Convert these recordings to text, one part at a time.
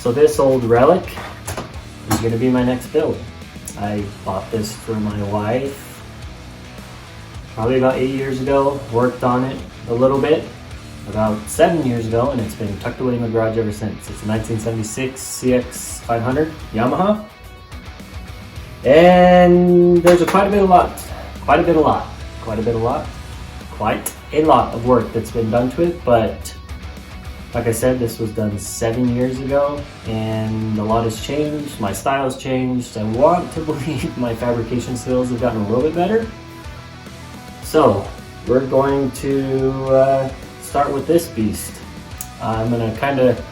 So this old relic is going to be my next build. I bought this for my wife probably about 8 years ago, worked on it a little bit about 7 years ago, and it's been tucked away in the garage ever since. It's a 1976 CX500 Yamaha, and there's quite a lot of work that's been done to it, but like I said, this was done 7 years ago, and a lot has changed. My style has changed. I want to believe my fabrication skills have gotten a little bit better. So we're going to start with this beast. I'm gonna kind of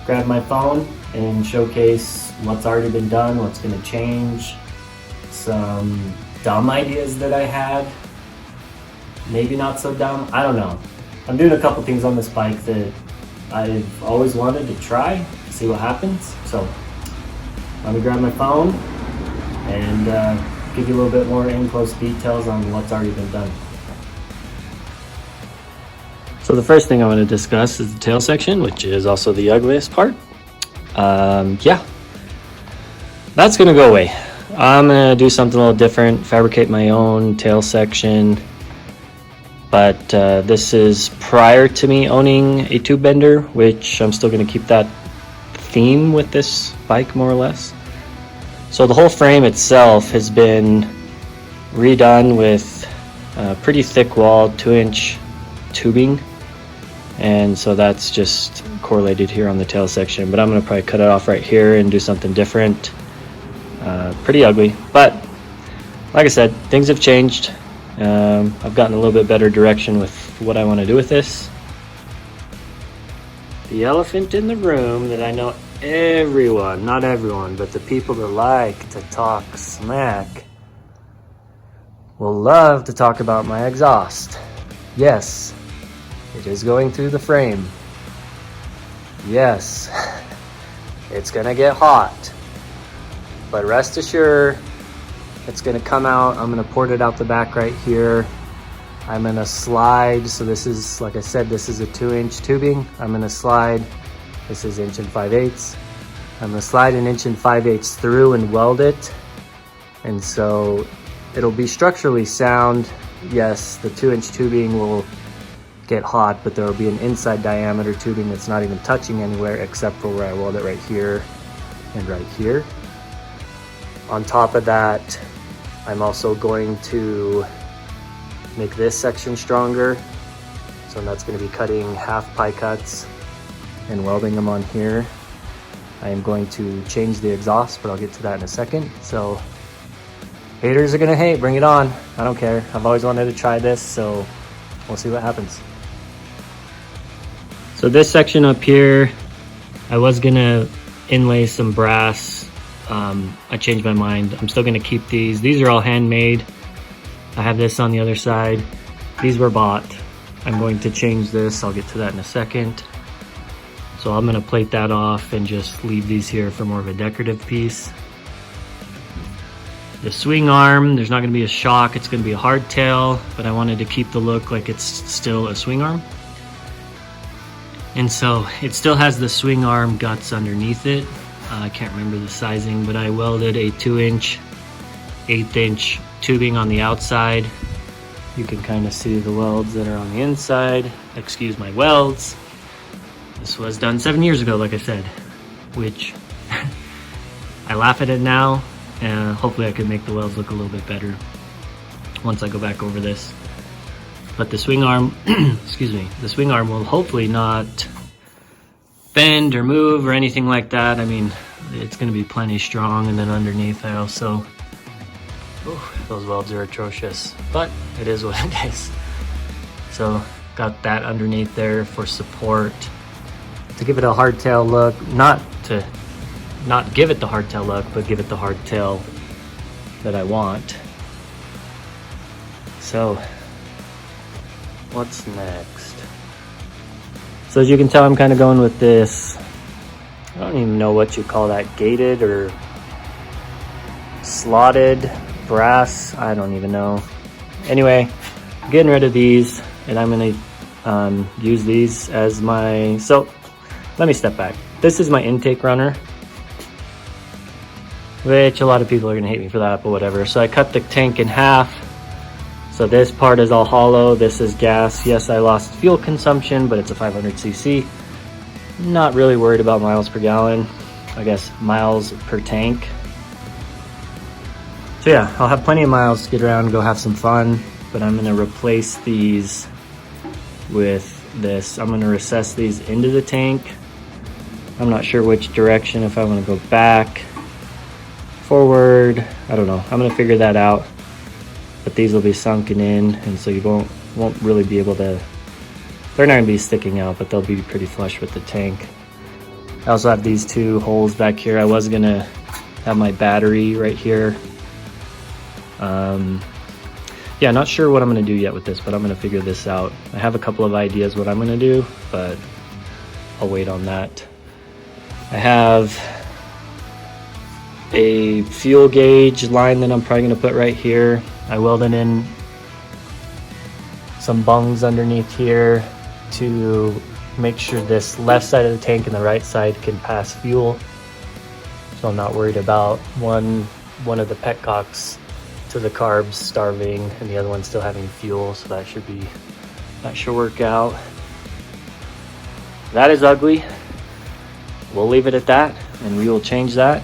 grab my phone and showcase what's already been done, what's gonna change, some dumb ideas that I had, maybe not so dumb, I don't know. I'm doing a couple things on this bike that I've always wanted to try, see what happens. So let me grab my phone and give you a little bit more in-close details on what's already been done. So the first thing I want to discuss is the tail section, which is also the ugliest part. Yeah, that's gonna go away. I'm gonna do something a little different, fabricate my own tail section. But this is prior to me owning a tube bender, which I'm still gonna keep that theme with this bike more or less. So the whole frame itself has been redone with pretty thick wall, 2-inch tubing. And so that's just correlated here on the tail section, but I'm gonna probably cut it off right here and do something different. Pretty ugly, but like I said, things have changed. I've gotten a little bit better direction with what I want to do with this. The elephant in the room that I know everyone, not everyone, but the people that like to talk smack will love to talk about my exhaust. Yes, it is going through the frame. Yes, it's gonna get hot, but rest assured, it's gonna come out. I'm gonna port it out the back right here. I'm gonna slide, so this is, like I said, this is a 2-inch tubing. I'm gonna slide, this is 1 5/8. I'm gonna slide 1 5/8 through and weld it. And so it'll be structurally sound. Yes, the 2-inch tubing will get hot, but there will be an inside diameter tubing that's not even touching anywhere except for where I weld it right here and right here. On top of that, I'm also going to make this section stronger. So that's going to be cutting half pie cuts and welding them on here. I am going to change the exhaust, but I'll get to that in a second. So haters are going to hate, bring it on. I don't care. I've always wanted to try this, so we'll see what happens. So this section up here, I was going to inlay some brass. I changed my mind. I'm still going to keep these. These are all handmade. I have this on the other side. These were bought. I'm going to change this. I'll get to that in a second. So I'm going to plate that off and just leave these here for more of a decorative piece. The swing arm, there's not going to be a shock. It's going to be a hardtail, but I wanted to keep the look like it's still a swing arm. And so it still has the swing arm guts underneath it. I can't remember the sizing, but I welded a 2-inch, 1/8 tubing on the outside. You can kind of see the welds that are on the inside. Excuse my welds. This was done 7 years ago, like I said, which I laugh at it now, and hopefully I can make the welds look a little bit better once I go back over this. But the swing arm, excuse me, the swing arm will hopefully not bend or move or anything like that. I mean, it's going to be plenty strong. And then underneath I also, those welds are atrocious, but it is what it is. So got that underneath there for support to give it a hardtail look, not give it the hardtail look, but give it the hardtail that I want. So what's next? So as you can tell, I'm kind of going with this, I don't even know what you call that, gated or slotted brass, I don't even know. Anyway, I'm getting rid of these, and I'm going to use these as my, so let me step back. This is my intake runner, which a lot of people are gonna hate me for that, but whatever. So I cut the tank in half. So this part is all hollow, this is gas. Yes, I lost fuel consumption, but it's a 500cc. Not really worried about miles per gallon. I guess miles per tank. So yeah, I'll have plenty of miles to get around and go have some fun, but I'm gonna replace these with this. I'm gonna recess these into the tank. I'm not sure which direction, if I wanna go back, forward, I don't know. I'm gonna figure that out. But these will be sunken in, and so you won't really be able to, they're not gonna be sticking out, but they'll be pretty flush with the tank. I also have these two holes back here. I was gonna have my battery right here. Yeah, not sure what I'm gonna do yet with this, but I'm gonna figure this out. I have a couple of ideas what I'm gonna do, but I'll wait on that. I have a fuel gauge line that I'm probably gonna put right here. I welded in some bungs underneath here to make sure this left side of the tank and the right side can pass fuel. So I'm not worried about one of the petcocks to the carbs starving and the other one still having fuel. So that should work out. That is ugly. We'll leave it at that and we will change that.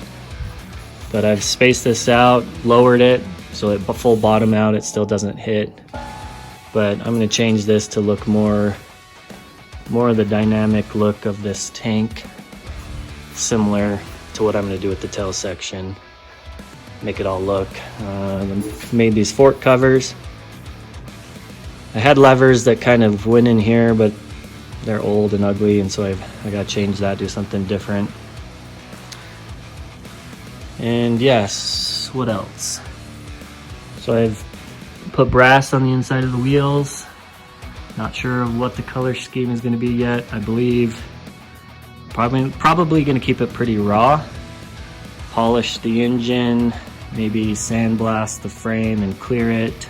But I've spaced this out, lowered it, so it full bottom out, it still doesn't hit. But I'm gonna change this to look more of the dynamic look of this tank, similar to what I'm gonna do with the tail section. Make it all look. Made these fork covers. I had levers that kind of went in here, but they're old and ugly, and so I gotta change that, do something different. And yes, what else? So I've put brass on the inside of the wheels. Not sure what the color scheme is gonna be yet. I believe probably gonna keep it pretty raw. Polish the engine, maybe sandblast the frame and clear it.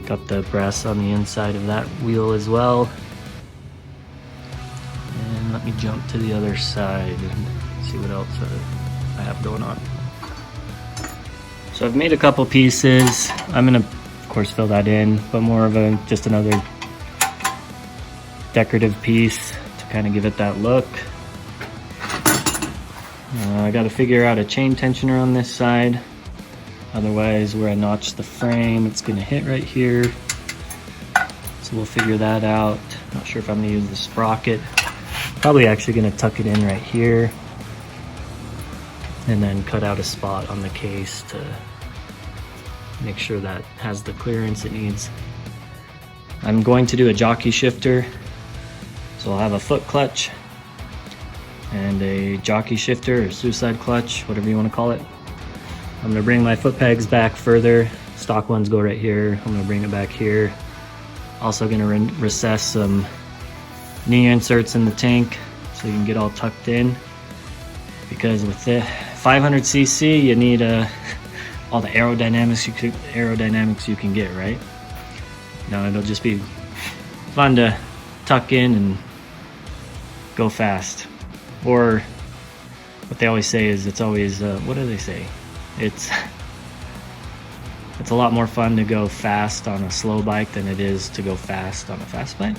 Got the brass on the inside of that wheel as well. And let me jump to the other side and see what else I have going on. So I've made a couple pieces. I'm gonna, of course, fill that in, but more of just another decorative piece to kind of give it that look. I gotta figure out a chain tensioner on this side. Otherwise, where I notched the frame, it's gonna hit right here. So we'll figure that out. Not sure if I'm gonna use the sprocket. Probably actually gonna tuck it in right here. And then cut out a spot on the case to make sure that has the clearance it needs. I'm going to do a jockey shifter. So I'll have a foot clutch and a jockey shifter or suicide clutch, whatever you want to call it. I'm gonna bring my foot pegs back further. Stock ones go right here. I'm gonna bring it back here. Also gonna recess some knee inserts in the tank so you can get all tucked in. Because with the 500cc, you need all the aerodynamics you can get, right? Now it'll just be fun to tuck in and go fast. Or what they always say is it's always, what do they say? It's a lot more fun to go fast on a slow bike than it is to go fast on a fast bike.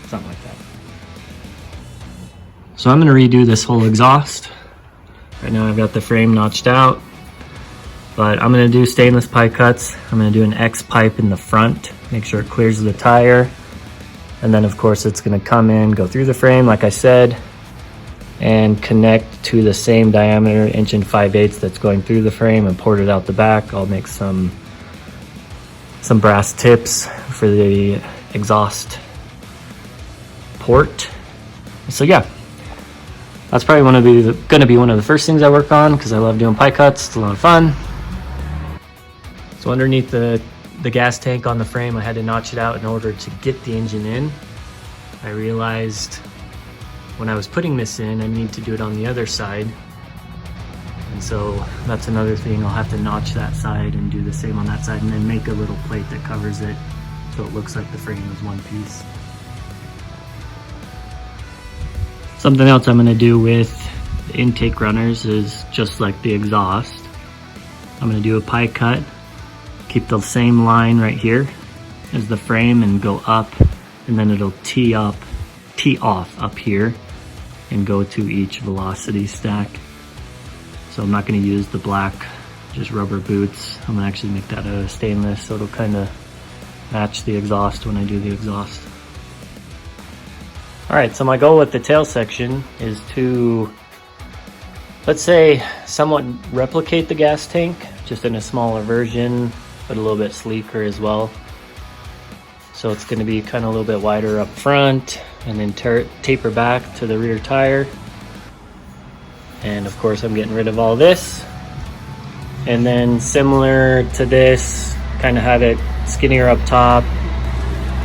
Something like that. So I'm gonna redo this whole exhaust. Right now I've got the frame notched out, but I'm gonna do stainless pipe cuts. I'm gonna do an Xpipe in the front, make sure it clears the tire. And then of course it's gonna come in, go through the frame like I said, and connect to the same diameter 1 5/8 that's going through the frame and port it out the back. I'll make some brass tips for the exhaust port. So yeah, that's probably gonna be one of the first things I work on because I love doing pipe cuts. It's a lot of fun. So underneath the gas tank on the frame, I had to notch it out in order to get the engine in. I realized when I was putting this in, I need to do it on the other side. And so that's another thing. I'll have to notch that side and do the same on that side and then make a little plate that covers it so it looks like the frame is one piece. Something else I'm gonna do with the intake runners is just like the exhaust. I'm gonna do a pie cut, keep the same line right here as the frame and go up, and then it'll tee off up here and go to each velocity stack. So I'm not gonna use the black, just rubber boots. I'm gonna actually make that out of stainless, so it'll kind of match the exhaust when I do the exhaust. All right, so my goal with the tail section is to, let's say, somewhat replicate the gas tank, just in a smaller version, but a little bit sleeker as well. So it's gonna be kind of a little bit wider up front, and then taper back to the rear tire. And of course I'm getting rid of all this. And then similar to this, kind of have it skinnier up top,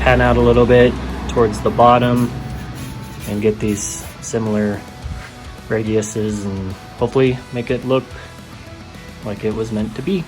pan out a little bit towards the bottom, and get these similar radiuses and hopefully make it look like it was meant to be.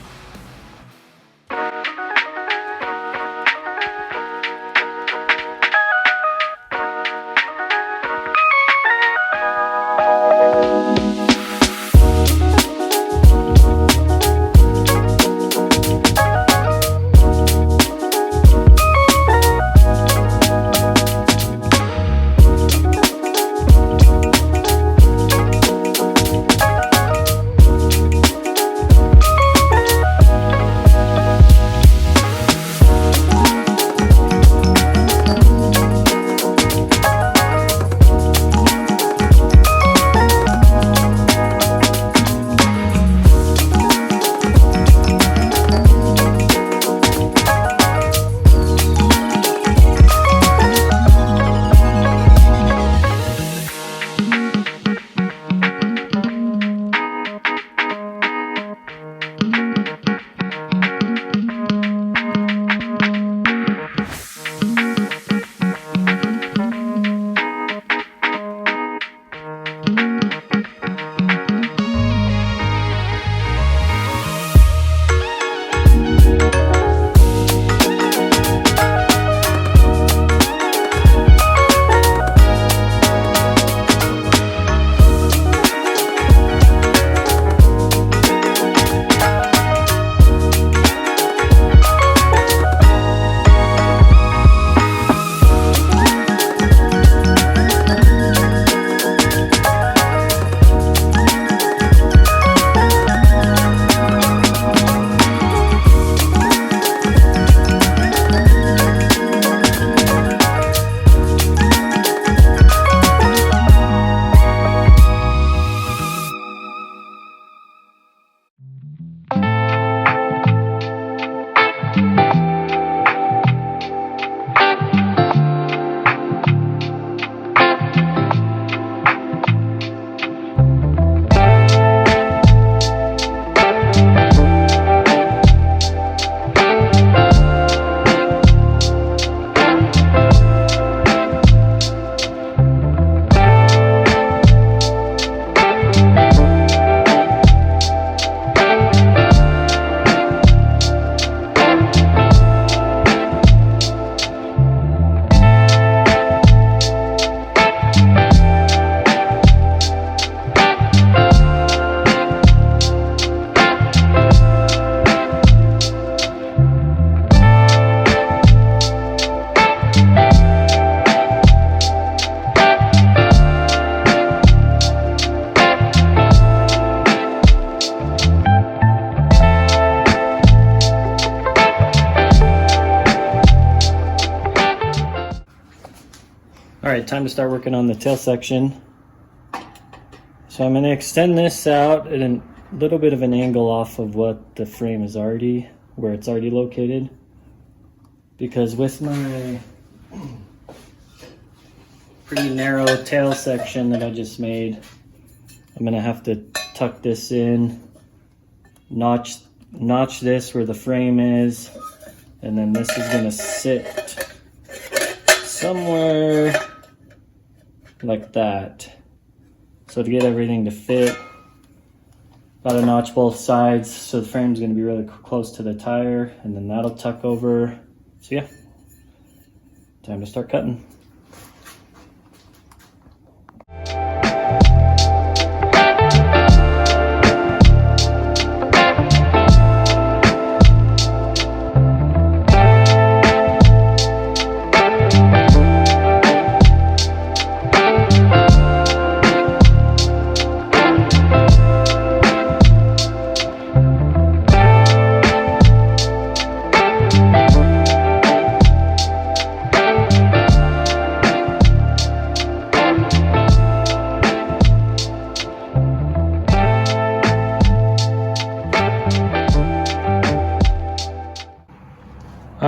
All right, time to start working on the tail section. So I'm gonna extend this out at a little bit of an angle off of what the frame is already, where it's already located. Because with my pretty narrow tail section that I just made, I'm gonna have to tuck this in, notch this where the frame is, and then this is gonna sit somewhere like that. So to get everything to fit, gotta notch both sides so the frame's gonna be really close to the tire, and then that'll tuck over. So yeah, time to start cutting.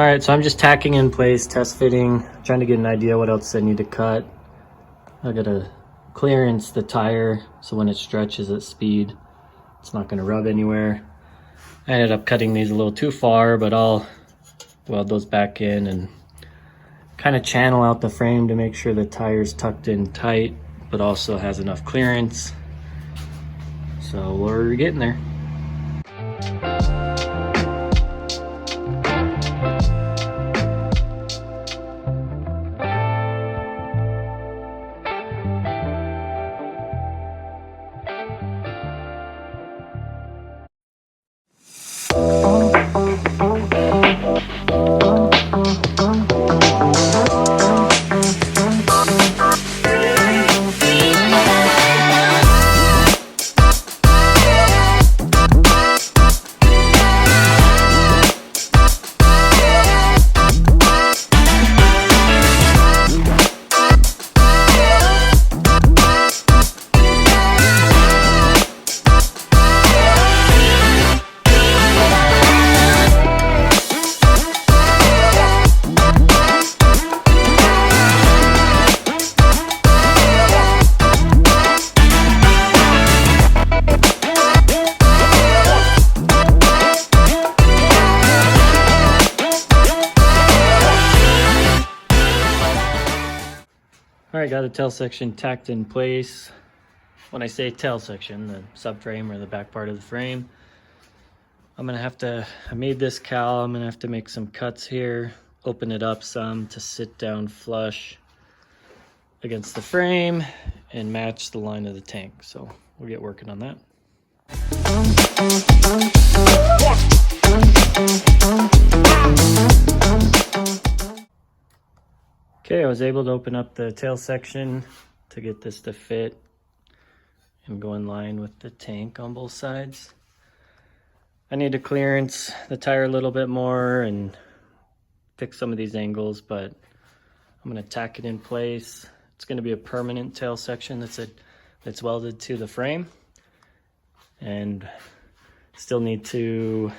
Alright, so I'm just tacking in place, test fitting, trying to get an idea what else I need to cut. I gotta clearance the tire so when it stretches at speed, it's not gonna rub anywhere. I ended up cutting these a little too far, but I'll weld those back in and kind of channel out the frame to make sure the tire's tucked in tight, but also has enough clearance. So we're getting there. Alright, got the tail section tacked in place. When I say tail section, the subframe or the back part of the frame, I made this cowl, I'm gonna have to make some cuts here, open it up some to sit down flush against the frame and match the line of the tank. So we'll get working on that. Okay, I was able to open up the tail section to get this to fit and go in line with the tank on both sides. I need to clearance the tire a little bit more and fix some of these angles, but I'm going to tack it in place. It's going to be a permanent tail section that's welded to the frame, and still need to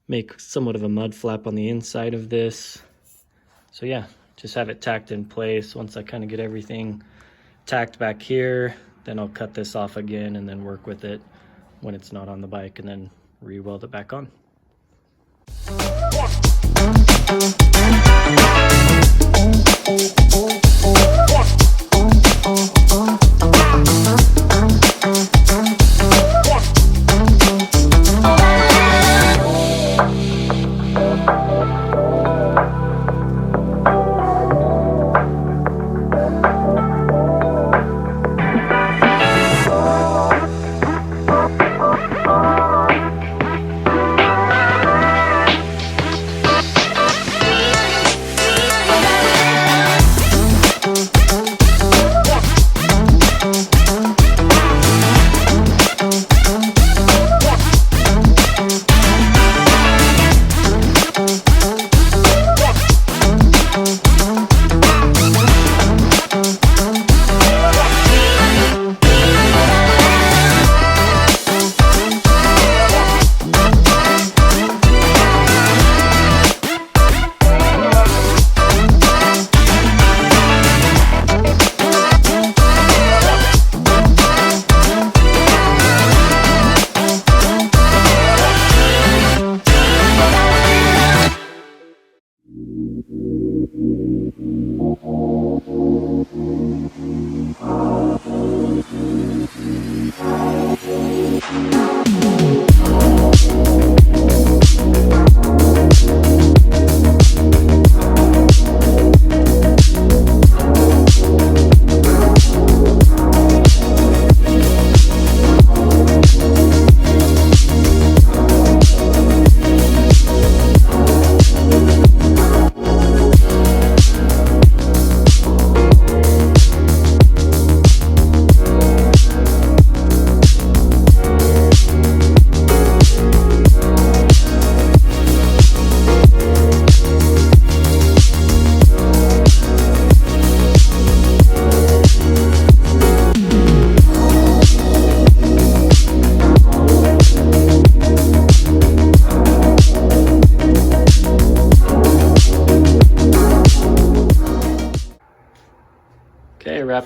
make somewhat of a mud flap on the inside of this. So yeah, just have it tacked in place. Once I kind of get everything tacked back here, then I'll cut this off again and then work with it when it's not on the bike and then re-weld it back on.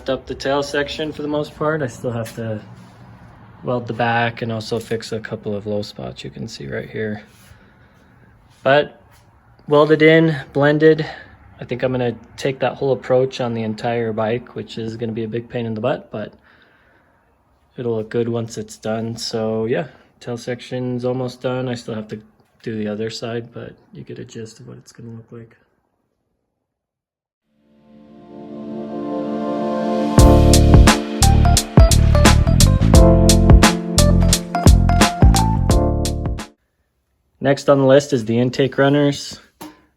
wrapped up the tail section for the most part. I still have to weld the back and also fix a couple of low spots you can see right here. But welded in, blended. I think I'm gonna take that whole approach on the entire bike, which is gonna be a big pain in the butt, but it'll look good once it's done. So yeah, tail section's almost done. I still have to do the other side, but you get a gist of what it's gonna look like. Next on the list is the intake runners.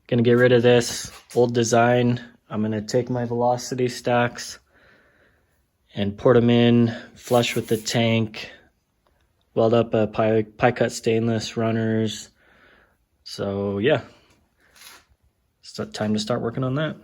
Gonna get rid of this old design. I'm gonna take my velocity stacks and port them in flush with the tank, weld up a pie cut stainless runners. So yeah, it's time to start working on that.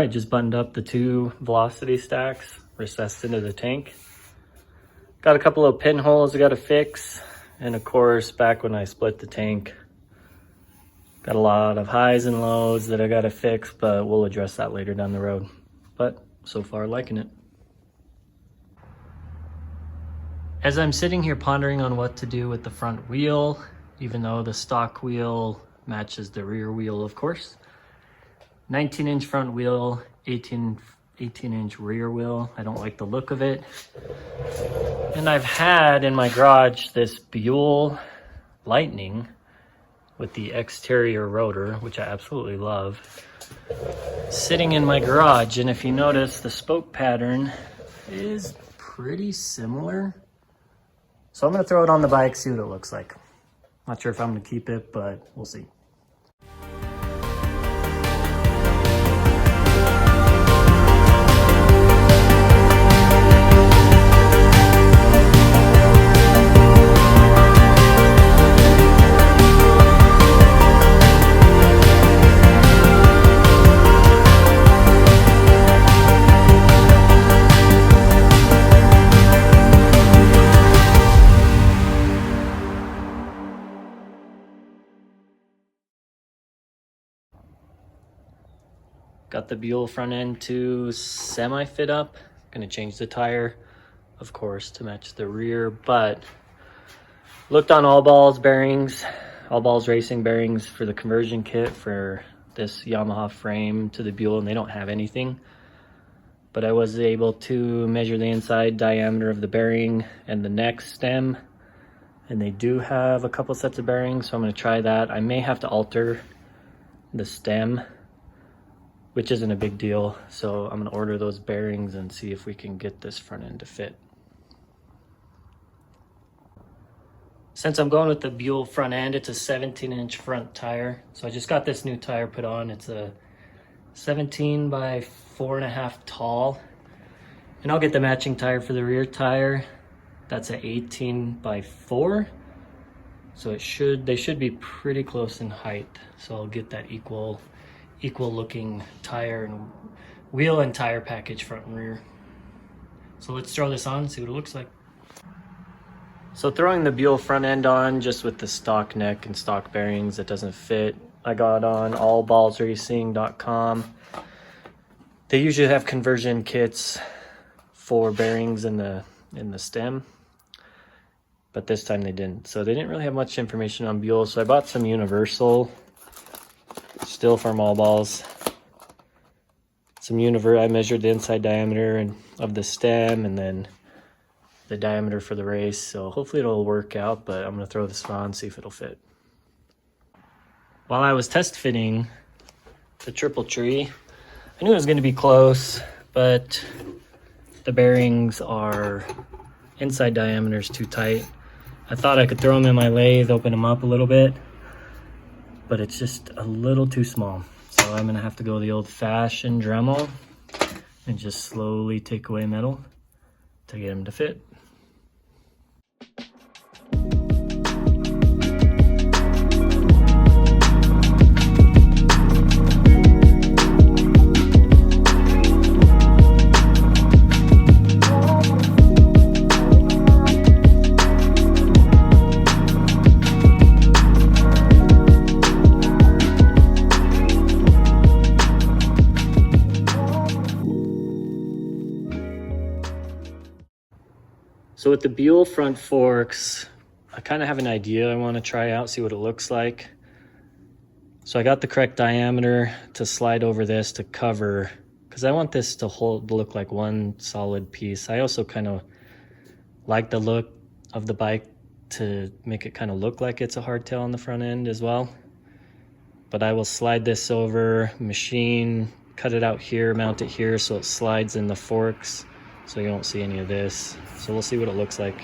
right, just buttoned up the 2 velocity stacks recessed into the tank. Got a couple of pinholes I got to fix, and of course back when I split the tank, got a lot of highs and lows that I got to fix, but we'll address that later down the road. But so far, liking it. As I'm sitting here pondering on what to do with the front wheel, even though the stock wheel matches the rear wheel, of course. 19-inch front wheel, 18-inch rear wheel. I don't like the look of it. And I've had in my garage this Buell Lightning with the exterior rotor, which I absolutely love, sitting in my garage. And if you notice, the spoke pattern is pretty similar. So I'm gonna throw it on the bike, see what it looks like. Not sure if I'm gonna keep it, but we'll see. Got the Buell front end to semi-fit up. Gonna change the tire, of course, to match the rear, but looked on All Balls bearings, All Balls racing bearings for the conversion kit for this Yamaha frame to the Buell, and they don't have anything. But I was able to measure the inside diameter of the bearing and the neck stem, and they do have a couple sets of bearings, so I'm gonna try that. I may have to alter the stem, which isn't a big deal. So I'm gonna order those bearings and see if we can get this front end to fit. Since I'm going with the Buell front end, it's a 17-inch front tire. So I just got this new tire put on. It's a 17 by 4.5 tall. And I'll get the matching tire for the rear tire. That's an 18 by 4. So they should be pretty close in height. So I'll get that equal looking tire and wheel and tire package front and rear. So let's throw this on and see what it looks like. So throwing the Buell front end on just with the stock neck and stock bearings, it doesn't fit. I got on allballsracing.com. They usually have conversion kits for bearings in the stem, but this time they didn't. So they didn't really have much information on Buell. So I bought some universal, still from All Balls. I measured the inside diameter of the stem and then the diameter for the race. So hopefully it'll work out, but I'm gonna throw this on, see if it'll fit. While I was test fitting the triple tree, I knew it was gonna be close, but the bearings are inside diameters too tight. I thought I could throw them in my lathe, open them up a little bit, but it's just a little too small. So I'm gonna have to go the old-fashioned Dremel and just slowly take away metal to get them to fit. So with the Buell front forks, I kind of have an idea I want to try out, see what it looks like. So I got the correct diameter to slide over this to cover, because I want this to look like one solid piece. I also kind of like the look of the bike to make it kind of look like it's a hardtail on the front end as well. But I will slide this over, machine, cut it out here, mount it here so it slides in the forks so you don't see any of this. So we'll see what it looks like.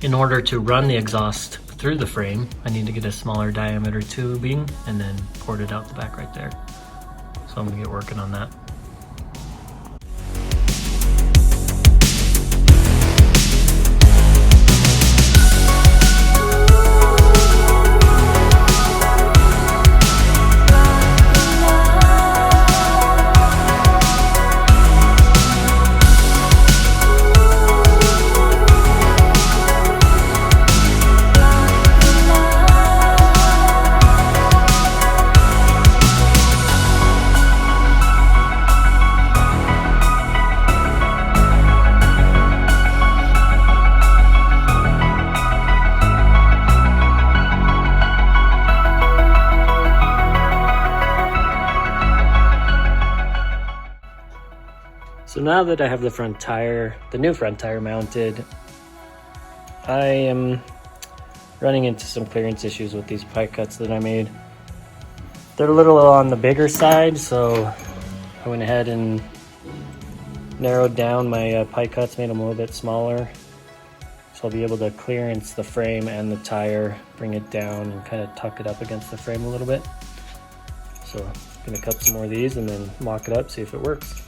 in order to run the exhaust through the frame, I need to get a smaller diameter tubing and then port it out the back right there. So I'm gonna get working on that. So now that I have the front tire, the new front tire mounted, I am running into some clearance issues with these pie cuts that I made. They're a little on the bigger side, so I went ahead and narrowed down my pie cuts, made them a little bit smaller. So I'll be able to clearance the frame and the tire, bring it down and kind of tuck it up against the frame a little bit. So I'm gonna cut some more of these and then mock it up, see if it works.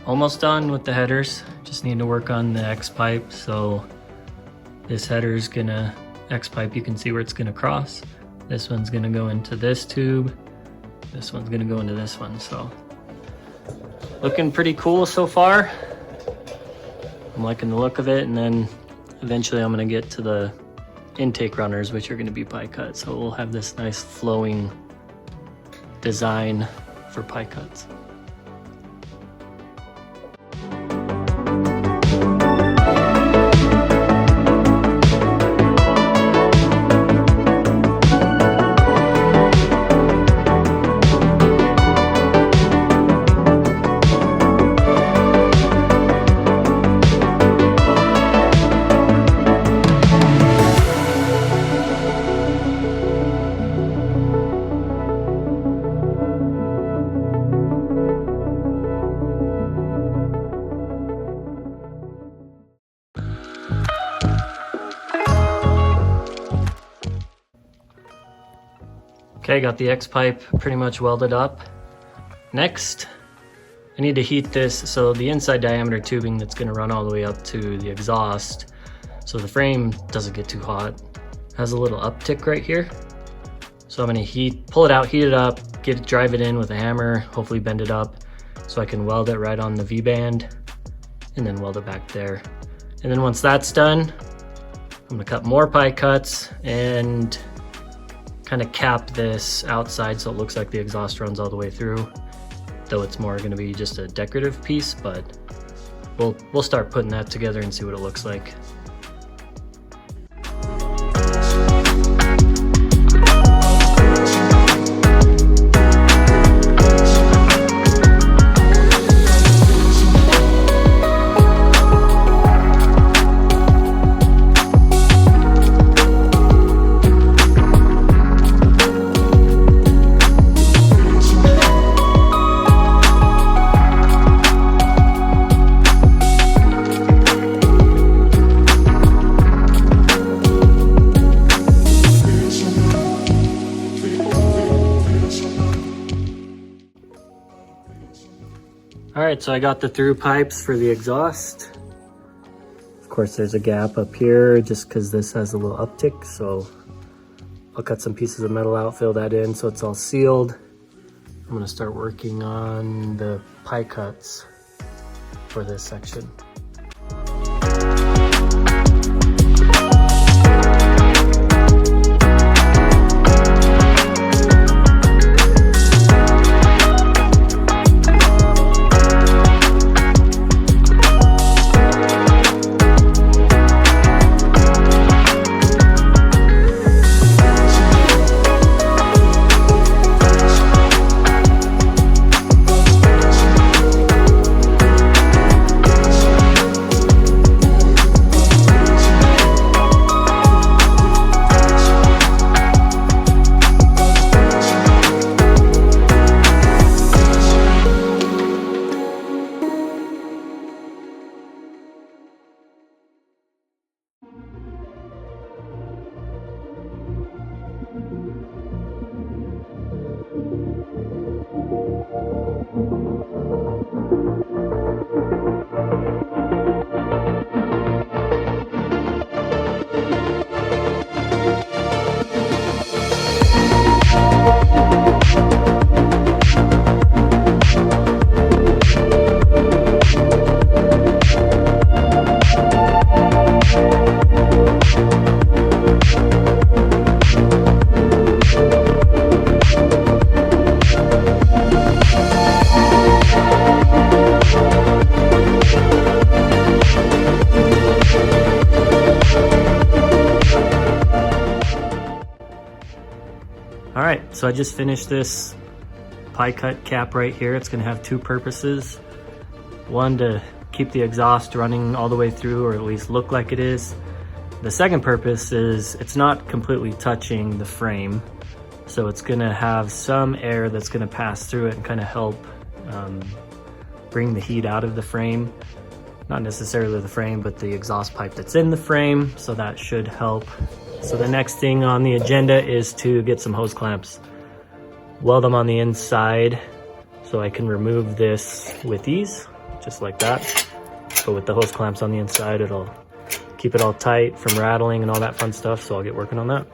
Almost done with the headers. Just need to work on the Xpipe. So this header is gonna, Xpipe, you can see where it's gonna cross. This one's gonna go into this tube. This one's gonna go into this one. So looking pretty cool so far. I'm liking the look of it, and then eventually I'm gonna get to the intake runners, which are gonna be pie cut. So we'll have this nice flowing design for pie cuts. Okay, got the Xpipe pretty much welded up. Next, I need to heat this, so the inside diameter tubing that's gonna run all the way up to the exhaust, so the frame doesn't get too hot, has a little uptick right here. So I'm gonna pull it out, heat it up, drive it in with a hammer, hopefully bend it up so I can weld it right on the V-band and then weld it back there. And then once that's done, I'm gonna cut more pie cuts and kind of cap this outside so it looks like the exhaust runs all the way through, though it's more gonna be just a decorative piece, but we'll start putting that together and see what it looks like. All right, so I got the through pipes for the exhaust. Of course, there's a gap up here just because this has a little uptick, so I'll cut some pieces of metal out, fill that in so it's all sealed. I'm gonna start working on the pie cuts for this section. All right, so I just finished this pie cut cap right here. It's gonna have two purposes. One, to keep the exhaust running all the way through, or at least look like it is. The second purpose is it's not completely touching the frame, so it's gonna have some air that's gonna pass through it and kind of help bring the heat out of the frame. Not necessarily the frame, but the exhaust pipe that's in the frame, so that should help. So the next thing on the agenda is to get some hose clamps. Weld them on the inside so I can remove this with ease, just like that. But with the hose clamps on the inside, it'll keep it all tight from rattling and all that fun stuff, so I'll get working on that.